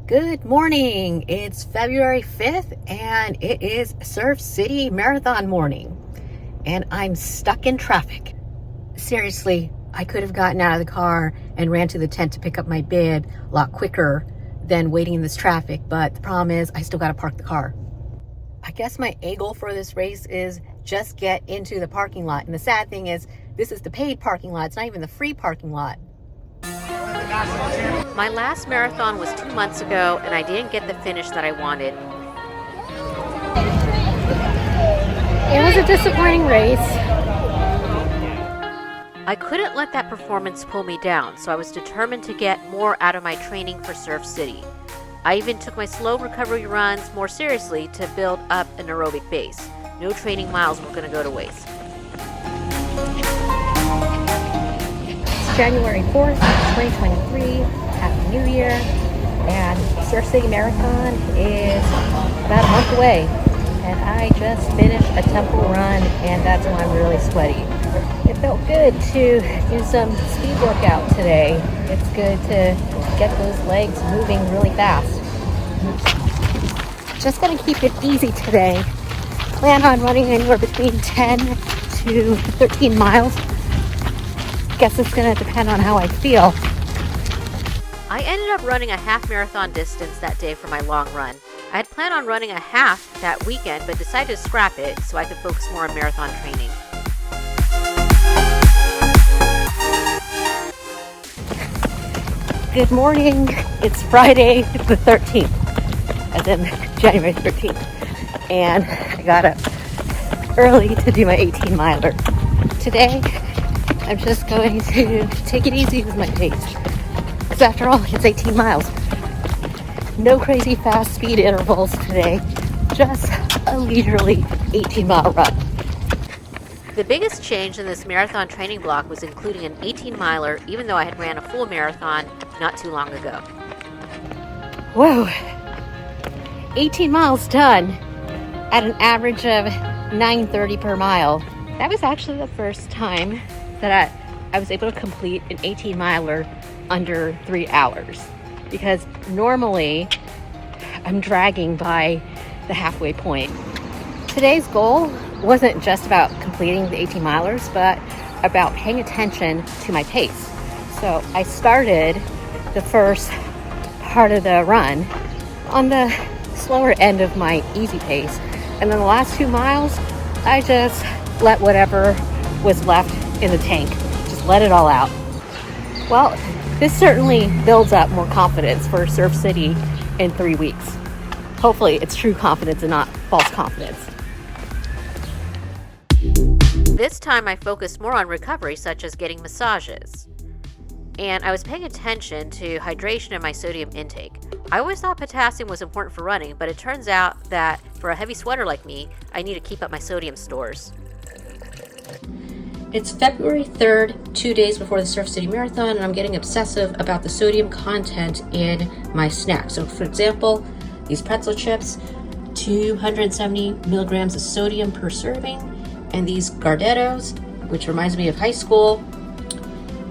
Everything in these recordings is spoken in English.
Good morning. It's February 5th and it is Surf City Marathon morning and I'm stuck in traffic. Seriously, I could have gotten out of the car and ran to the tent to pick up my bib a lot quicker than waiting in this traffic, but the problem is I still got to park the car. I guess my A goal for this race is just get into the parking lot. And the sad thing is this is the paid parking lot. It's not even the free parking lot. My last marathon was 2 months ago and I didn't get the finish that I wanted. It was a disappointing race. I couldn't let that performance pull me down, so I was determined to get more out of my training for Surf City. I even took my slow recovery runs more seriously to build up an aerobic base. No training miles were going to go to waste. January 4th, 2023, Happy New Year, and Surf City Marathon is about a month away, and I just finished a temple run, and that's why I'm really sweaty. It felt good to do some speed workout today. It's good to get those legs moving really fast. Just gonna keep it easy today. Plan on running anywhere between 10 to 13 miles. Guess it's gonna depend on how I feel. I ended up running a half marathon distance that day for my long run. I had planned on running a half that weekend, but decided to scrap it so I could focus more on marathon training. Good morning. It's Friday the 13th, as in January 13th, and I got up early to do my 18 miler. Today, I'm just going to take it easy with my pace, because after all, it's 18 miles. No crazy fast speed intervals today, just a leisurely 18-mile run. The biggest change in this marathon training block was including an 18-miler, even though I had ran a full marathon not too long ago. Whoa, 18 miles done at an average of 9:30 per mile. That was actually the first time that I was able to complete an 18-miler under 3 hours, because normally I'm dragging by the halfway point. Today's goal wasn't just about completing the 18-milers, but about paying attention to my pace. So I started the first part of the run on the slower end of my easy pace, and then the last 2 miles I just let whatever was left in the tank, just let it all out. Well, this certainly builds up more confidence for Surf City in 3 weeks. Hopefully it's true confidence and not false confidence. This time I focused more on recovery, such as getting massages. And I was paying attention to hydration and my sodium intake. I always thought potassium was important for running, but it turns out that for a heavy sweater like me, I need to keep up my sodium stores. It's February 3rd, 2 days before the Surf City Marathon, and I'm getting obsessive about the sodium content in my snacks. So for example, these pretzel chips, 270 milligrams of sodium per serving, and these Gardettos, which reminds me of high school,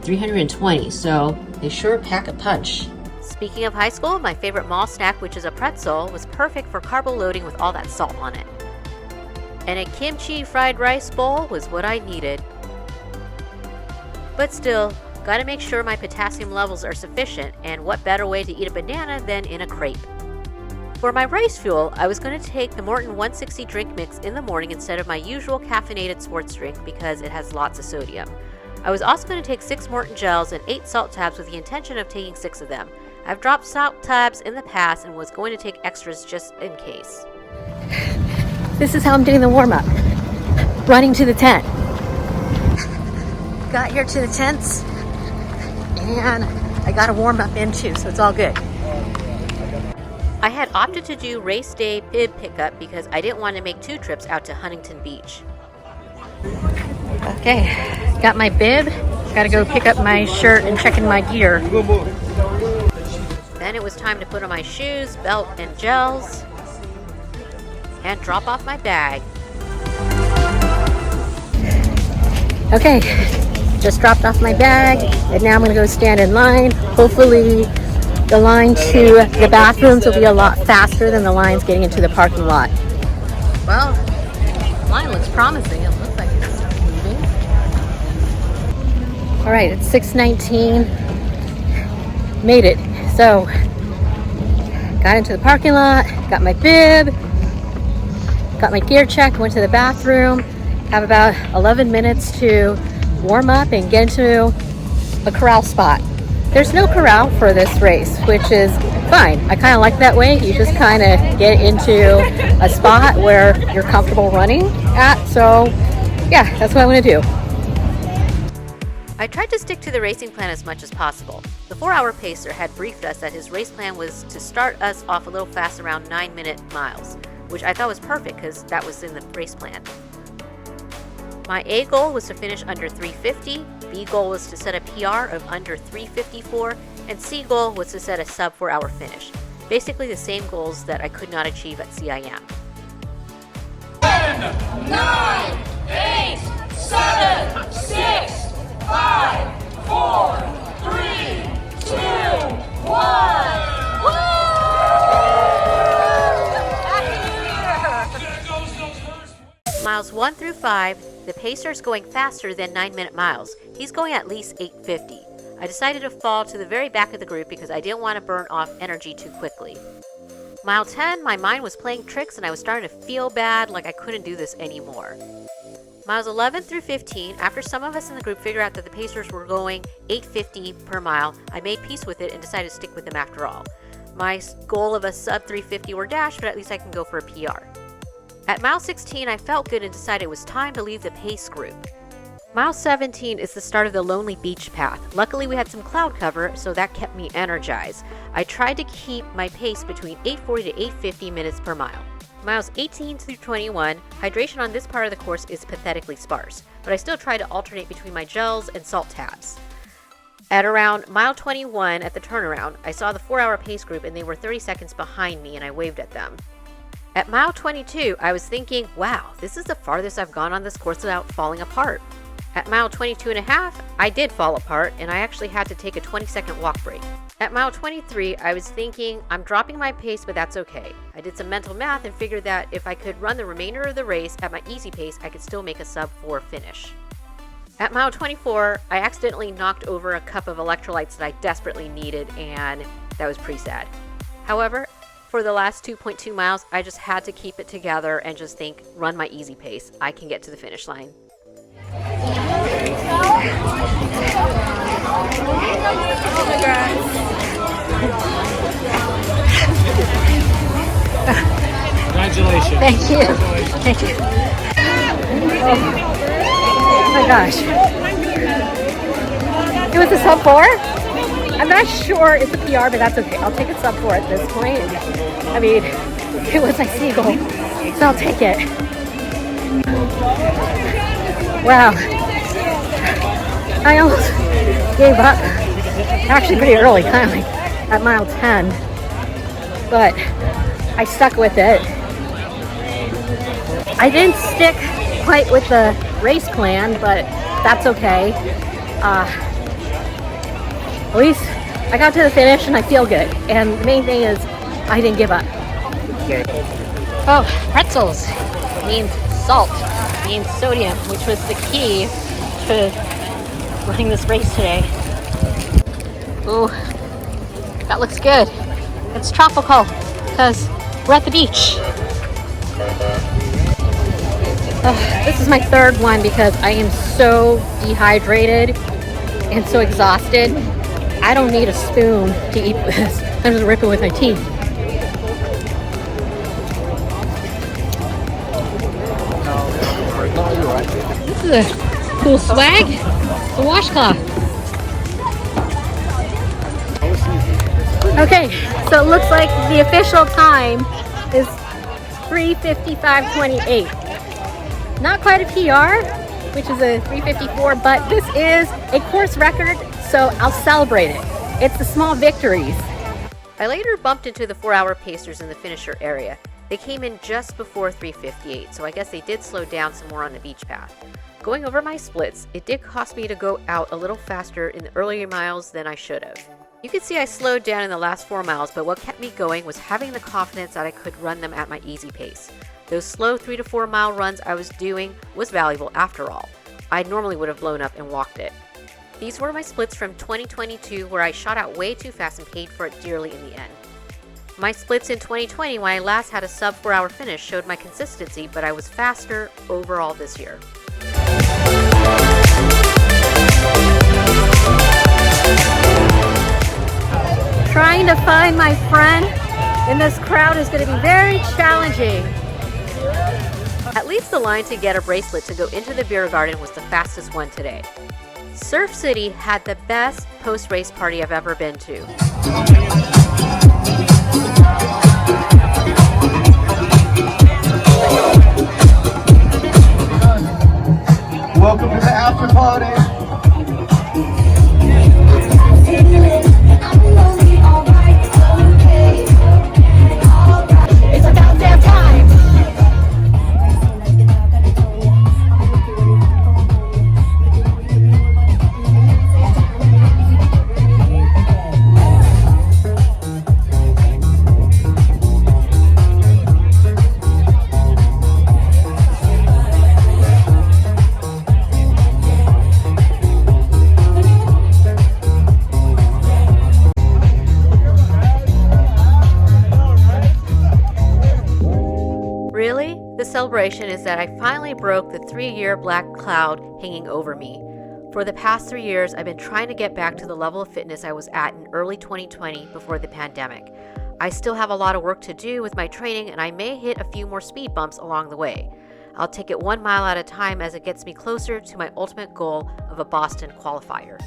320, so they sure pack a punch. Speaking of high school, my favorite mall snack, which is a pretzel, was perfect for carbo loading with all that salt on it. And a kimchi fried rice bowl was what I needed. But still, gotta make sure my potassium levels are sufficient, and what better way to eat a banana than in a crepe. For my race fuel, I was going to take the Morton 160 drink mix in the morning instead of my usual caffeinated sports drink because it has lots of sodium. I was also going to take 6 Morton gels and 8 salt tabs with the intention of taking 6 of them. I've dropped salt tabs in the past and was going to take extras just in case. This is how I'm doing the warm-up. Running to the tent. Got here to the tents, and I got a warm-up in too, so it's all good. I had opted to do race day bib pickup because I didn't want to make 2 trips out to Huntington Beach. Okay, got my bib. Gotta go pick up my shirt and check in my gear. Then it was time to put on my shoes, belt, and gels, and drop off my bag. Okay, just dropped off my bag, and now I'm gonna go stand in line. Hopefully the line to the bathrooms will be a lot faster than the lines getting into the parking lot. Well, the line looks promising. It looks like it's moving. All right, it's 6:19. Made it. So, got into the parking lot, got my bib, got my gear checked, went to the bathroom. Have about 11 minutes to warm up and get into a corral spot. There's no corral for this race, which is fine. I kind of like that way. You just kind of get into a spot where you're comfortable running at. So yeah, that's what I want to do. I tried to stick to the racing plan as much as possible. The 4-hour pacer had briefed us that his race plan was to start us off a little fast around 9-minute miles, which I thought was perfect because that was in the race plan. My A goal was to finish under 350, B goal was to set a PR of under 354, and C goal was to set a sub 4-hour finish. Basically the same goals that I could not achieve at CIM. 10, 9, 8, 7, 6, 5, 4, 3, 2, 1. Miles 1 through 5, the pacer's going faster than 9-minute miles. He's going at least 850. I decided to fall to the very back of the group because I didn't want to burn off energy too quickly. Mile 10, my mind was playing tricks and I was starting to feel bad, like I couldn't do this anymore. Miles 11 through 15, after some of us in the group figured out that the pacers were going 850 per mile, I made peace with it and decided to stick with them after all. My goal of a sub 350 were dashed, but at least I can go for a PR. At mile 16, I felt good and decided it was time to leave the pace group. Mile 17 is the start of the lonely beach path. Luckily, we had some cloud cover, so that kept me energized. I tried to keep my pace between 840 to 850 minutes per mile. Miles 18 through 21, hydration on this part of the course is pathetically sparse, but I still try to alternate between my gels and salt tabs. At around mile 21 at the turnaround, I saw the 4-hour pace group and they were 30 seconds behind me and I waved at them. At mile 22, I was thinking, wow, this is the farthest I've gone on this course without falling apart. At mile 22 and a half, I did fall apart and I actually had to take a 20-second walk break. At mile 23, I was thinking, I'm dropping my pace, but that's okay. I did some mental math and figured that if I could run the remainder of the race at my easy pace, I could still make a sub 4 finish. At mile 24, I accidentally knocked over a cup of electrolytes that I desperately needed, and that was pretty sad. However, for the last 2.2 miles, I just had to keep it together and just think, run my easy pace. I can get to the finish line. Congratulations. Thank you. Thank you. Oh my gosh. It was a sub 4? I'm not sure it's a PR, but that's okay. I'll take a sub 4 at this point. I mean, it was my seagull, so I'll take it. Wow. I almost gave up. Actually pretty early, kind of like at mile 10. But I stuck with it. I didn't stick quite with the race plan, but that's okay. At least I got to the finish and I feel good. And the main thing is I didn't give up. Oh, pretzels means salt, means sodium, which was the key to running this race today. Ooh, that looks good. It's tropical because we're at the beach. This is my third one because I am so dehydrated and so exhausted. I don't need a spoon to eat this. I'm just ripping with my teeth. This is a cool swag. It's a washcloth. Okay, so it looks like the official time is 3:55:28. Not quite a PR, which is a 3:54, but this is a course record, so I'll celebrate it. It's the small victories. I later bumped into the 4-hour pacers in the finisher area. They came in just before 3:58, so I guess they did slow down some more on the beach path. Going over my splits, it did cost me to go out a little faster in the earlier miles than I should have. You can see I slowed down in the last 4 miles, but what kept me going was having the confidence that I could run them at my easy pace. Those slow 3 to 4 mile runs I was doing was valuable after all. I normally would have blown up and walked it. These were my splits from 2022 where I shot out way too fast and paid for it dearly in the end. My splits in 2020 when I last had a sub 4 hour finish showed my consistency, but I was faster overall this year. Trying to find my friend in this crowd is going to be very challenging. At least the line to get a bracelet to go into the beer garden was the fastest one today. Surf City had the best post-race party I've ever been to. Welcome to the after party. It's about damn time! Really? The celebration is that I finally broke the 3-year black cloud hanging over me. For the past 3 years, I've been trying to get back to the level of fitness I was at in early 2020 before the pandemic. I still have a lot of work to do with my training, and I may hit a few more speed bumps along the way. I'll take it 1 mile at a time as it gets me closer to my ultimate goal of a Boston qualifier.